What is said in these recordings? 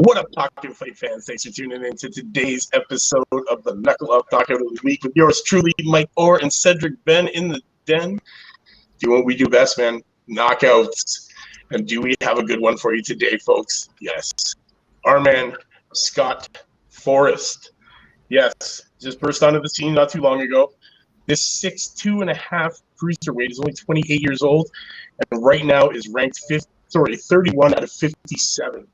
What up, Talkin Fight fans? Thanks for tuning in to today's episode of the Knuckle Up Knockout of the Week with yours truly, Mike Orr and Cedric Benn in the den. Doing what we do best, man, knockouts. And do we have a good one for you today, folks? Yes. Our man, Scott Forrest. Yes, just burst onto the scene not too long ago. This 6'2.5" cruiserweight is only 28 years old, and right now is ranked 31 out of 57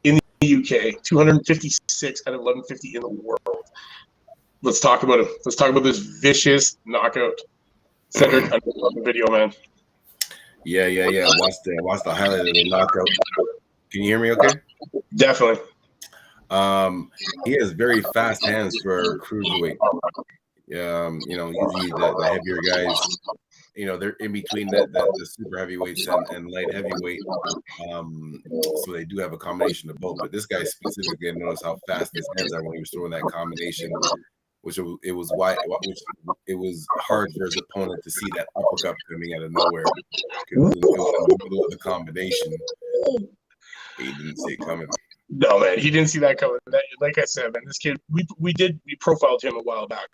in the UK, 256 out of 1150 in the world. Let's talk about him. Let's talk about this vicious knockout. Cedric, I love the video, man. Yeah. Watch the highlight of the knockout. Can you hear me okay? Definitely. He has very fast hands for a cruiserweight. Usually the heavier guys, they're in between the super heavyweights and light heavyweight. So they do have a combination of both. But this guy specifically, notice how fast his hands are when he was throwing that combination, which it was hard for his opponent to see that uppercut coming out of nowhere. Because it was in the middle of the combination. He didn't see it coming. No, man, he didn't see that coming. Like I said, man, this kid, we profiled him a while back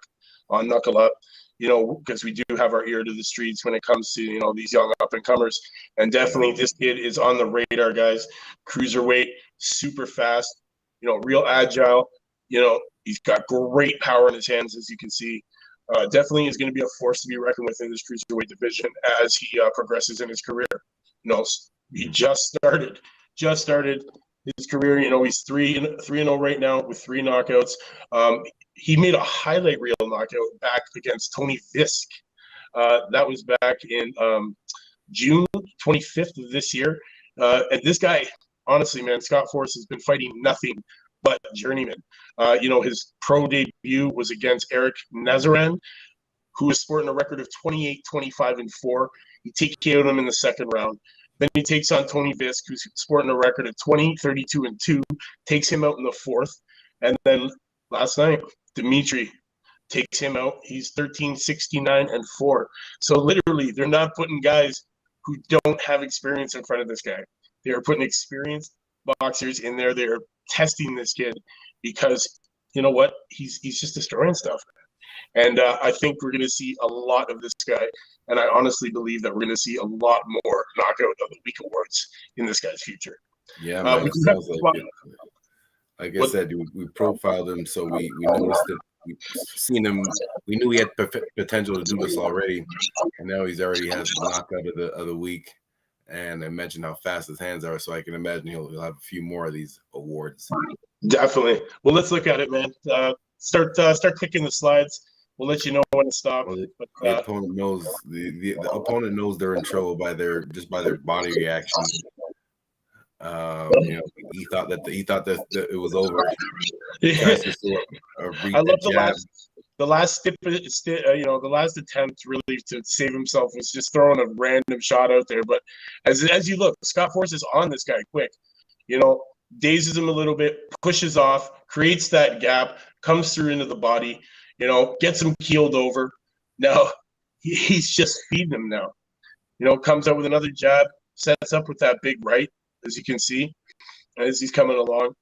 on Knuckle Up, because we do have our ear to the streets when it comes to, these young up-and-comers. And definitely this kid is on the radar, guys. Cruiserweight, super fast, real agile. He's got great power in his hands, as you can see. Definitely is going to be a force to be reckoned with in this cruiserweight division as he progresses in his career. He just started his career. He's 3-0 right now with 3 knockouts. He made a highlight reel knockout back against Tony Visk. That was back in June 25th of this year. And this guy, honestly, man, Scott Forrest has been fighting nothing but journeyman. His pro debut was against Eric Nazaran, who is sporting a record of 28-25-4. He TKO'd him in the second round. Then he takes on Tony Visk, who's sporting a record of 20-32-2, takes him out in the fourth. And then last night, Dmitrij takes him out. He's 13-69-4. So literally, they're not putting guys who don't have experience in front of this guy. They are putting experienced boxers in there. They're testing this kid because, you know what? He's just destroying stuff. And I think we're going to see a lot of this guy. And I honestly believe that we're going to see a lot more Knockout of the Week awards in this guy's future. Yeah, man. Like I said, we profiled him, so we noticed that we've seen him. We knew he had potential to do this already, and now he's already has the Knockout of the Week. And I mentioned how fast his hands are, so I can imagine he'll have a few more of these awards. Definitely. Well, let's look at it, man. Start clicking the slides. We'll let you know when to stop. Well, the opponent knows the opponent knows they're in trouble by their body reaction. He thought that it was over. I love the last attempt really to save himself was just throwing a random shot out there. But as you look, Scott Forrest is on this guy quick. Dazes him a little bit, pushes off, creates that gap, comes through into the body. Gets him keeled over. Now he's just feeding him now. Comes out with another jab, sets up with that big right, as you can see, as he's coming along.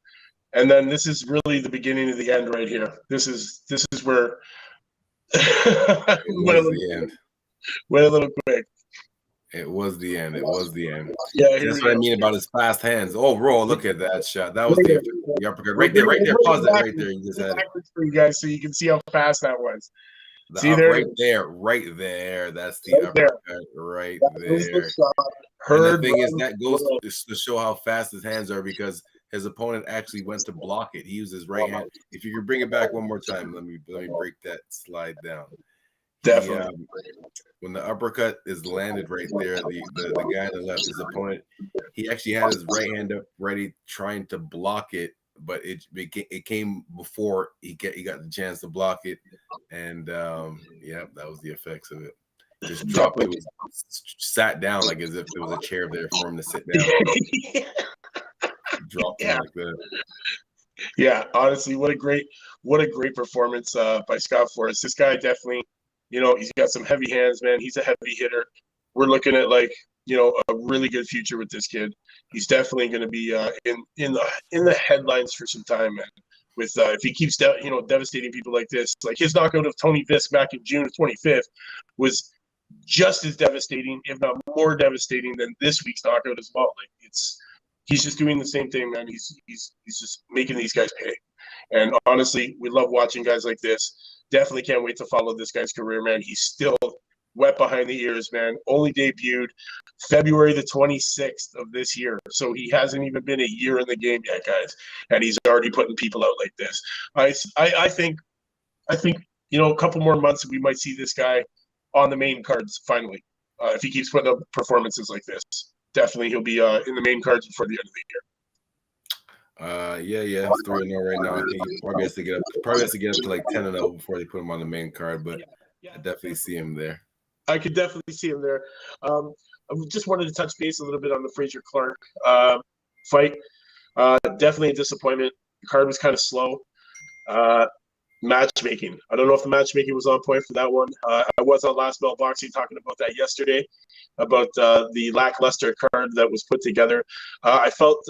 And then this is really the beginning of the end right here. This is where went a little quick. It was the end. Yeah, that's what I mean about his fast hands. Oh, bro, look at that shot. That was the uppercut. Right there. Pause that right there. You just had it. For you guys, so you can see how fast that was. See there? Right there. That's the uppercut right there. And the thing is, that goes to show how fast his hands are because his opponent actually went to block it. He used his right hand. If you can bring it back one more time, let me break that slide down. Definitely. When the uppercut is landed right there, the guy on the left, his opponent, he actually had his right hand up ready, trying to block it, but it came before he got the chance to block it, and that was the effects of it. Just dropped it, was sat down like as if there was a chair there for him to sit down. Dropped him like that. Yeah, honestly, what a great performance by Scott Forrest. This guy definitely. He's got some heavy hands, man. He's a heavy hitter. We're looking at a really good future with this kid. He's definitely going to be in the headlines for some time, man. With if he keeps devastating people like this, like his knockout of Tony Visk back in June of 25th was just as devastating, if not more devastating, than this week's knockout as well. Like he's just doing the same thing, man. He's just making these guys pay. And honestly, we love watching guys like this. Definitely can't wait to follow this guy's career, man. He's still wet behind the ears, man. Only debuted February the 26th of this year. So he hasn't even been a year in the game yet, guys. And he's already putting people out like this. I think, a couple more months, we might see this guy on the main cards finally. If he keeps putting up performances like this, definitely he'll be in the main cards before the end of the year. Yeah, it's 3-0 right now. I think he probably has to get up to like 10-0 before they put him on the main card, but I definitely see him there. I could definitely see him there. I just wanted to touch base a little bit on the Frazier Clarke fight. Definitely a disappointment. The card was kind of slow. Matchmaking. I don't know if the matchmaking was on point for that one. I was on Last Bell Boxing talking about that yesterday, about the lackluster card that was put together. I felt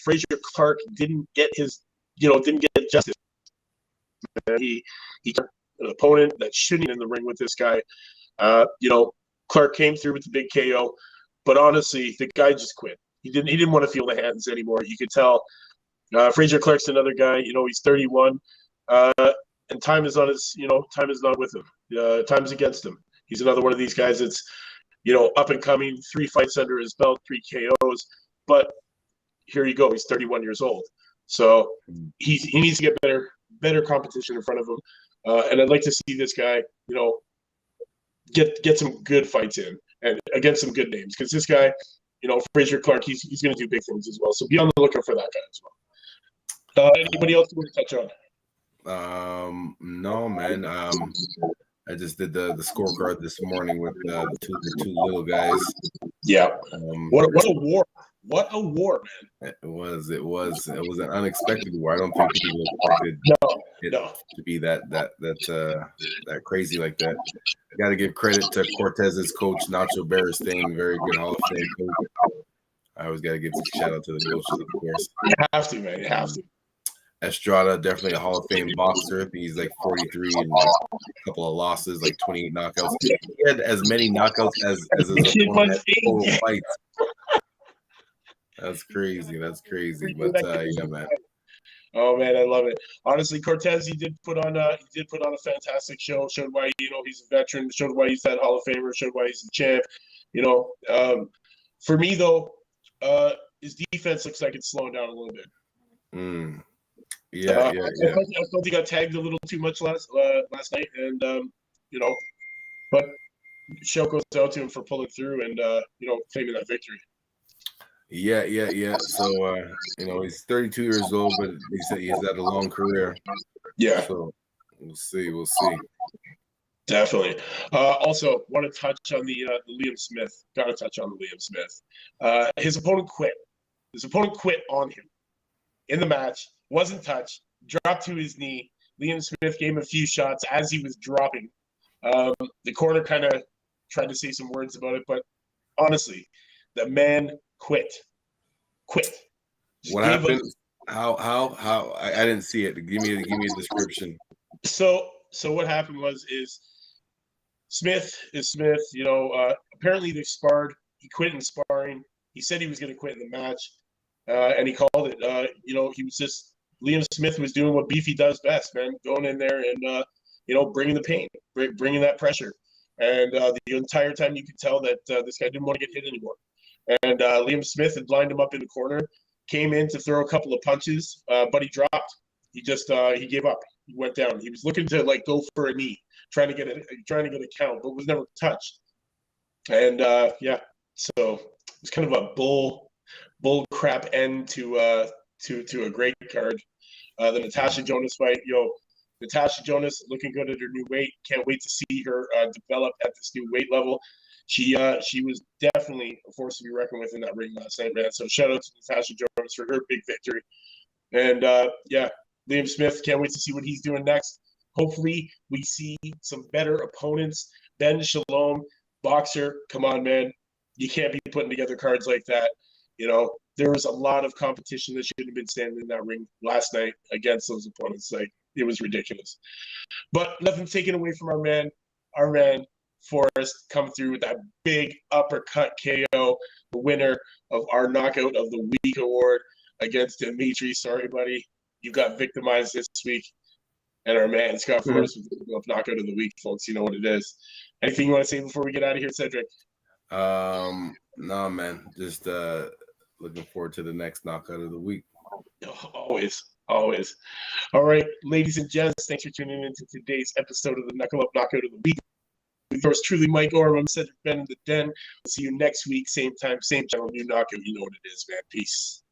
Frazier Clarke didn't get justice. He got an opponent that shouldn't be in the ring with this guy. Clarke came through with the big KO, but honestly, the guy just quit. He didn't want to feel the hands anymore. You could tell. Frazier Clarke's another guy. He's 31. And time is not with him. Time's against him. He's another one of these guys that's, up and coming, 3 fights under his belt, 3 KOs. But here you go. He's 31 years old. So he needs to get better competition in front of him. And I'd like to see this guy, get some good fights in and against some good names. Because this guy, Frazier Clarke, he's going to do big things as well. So be on the lookout for that guy as well. Anybody else you want to touch on? No, man. I just did the scorecard this morning with the two little guys. Yeah. What a war! What a war, man! It was an unexpected war. I don't think people expected it to be that crazy like that. Got to give credit to Cortez's coach, Nacho Beristain, very good Hall of Fame coach. I always got to give a shout out to the coaches, of course. You have to, man. You have to. Estrada, definitely a Hall of Fame boxer. I think he's like 43 and a couple of losses, like 28 knockouts. He had as many knockouts as his opponent had total fights. That's crazy. But yeah, man. Oh man, I love it. Honestly, Cortez, he did put on a fantastic show. Showed why he's a veteran. Showed why he's that Hall of Famer. Showed why he's the champ. For me though, his defense looks like it's slowing down a little bit. Yeah. I felt he got tagged a little too much last night, and but shout goes out to him for pulling through and claiming that victory. Yeah. So he's 32 years old, but he said he's had a long career. Yeah. So we'll see. Definitely. Also, want to touch on the Liam Smith. Got to touch on the Liam Smith. His opponent quit. His opponent quit on him in the match. Wasn't touched. Dropped to his knee. Liam Smith gave him a few shots as he was dropping. The corner kind of tried to say some words about it, but honestly, the man quit. What happened? How? I didn't see it. Give me a description. So what happened was Smith is Smith. Apparently they sparred. He quit in sparring. He said he was going to quit in the match, and he called it. He was just Liam Smith was doing what Beefy does best, man, going in there and bringing the pain, bringing that pressure, and the entire time you could tell that this guy didn't want to get hit anymore. And Liam Smith had lined him up in the corner, came in to throw a couple of punches, but he dropped. He just he gave up. He went down. He was looking to go for a knee, trying to get a count, but was never touched. And so it was kind of a bull crap end to a great card. The Natasha Jonas fight, Natasha Jonas looking good at her new weight. Can't wait to see her develop at this new weight level. She was definitely a force to be reckoned with in that ring last night, man. So shout out to Natasha Jonas for her big victory. And Liam Smith, can't wait to see what he's doing next. Hopefully we see some better opponents. Benn Shalom, boxer, come on, man. You can't be putting together cards like that. There was a lot of competition that shouldn't have been standing in that ring last night against those opponents. Like, it was ridiculous. But nothing taken away from our man Forrest come through with that big uppercut KO, the winner of our Knockout of the Week award against Dmitrij. Sorry, buddy. You got victimized this week. And our man Scott Forrest with the Knockout of the Week, folks. You know what it is. Anything you want to say before we get out of here, Cedric? No, man. Just looking forward to the next Knockout of the Week. Always. All right, ladies and gents, thanks for tuning in to today's episode of the Knuckle Up Knockout of the Week. Yours truly, Mike Orm. I'm Cedric Benn in the Den. We'll see you next week, same time, same channel, new knockout. You know what it is, man. Peace.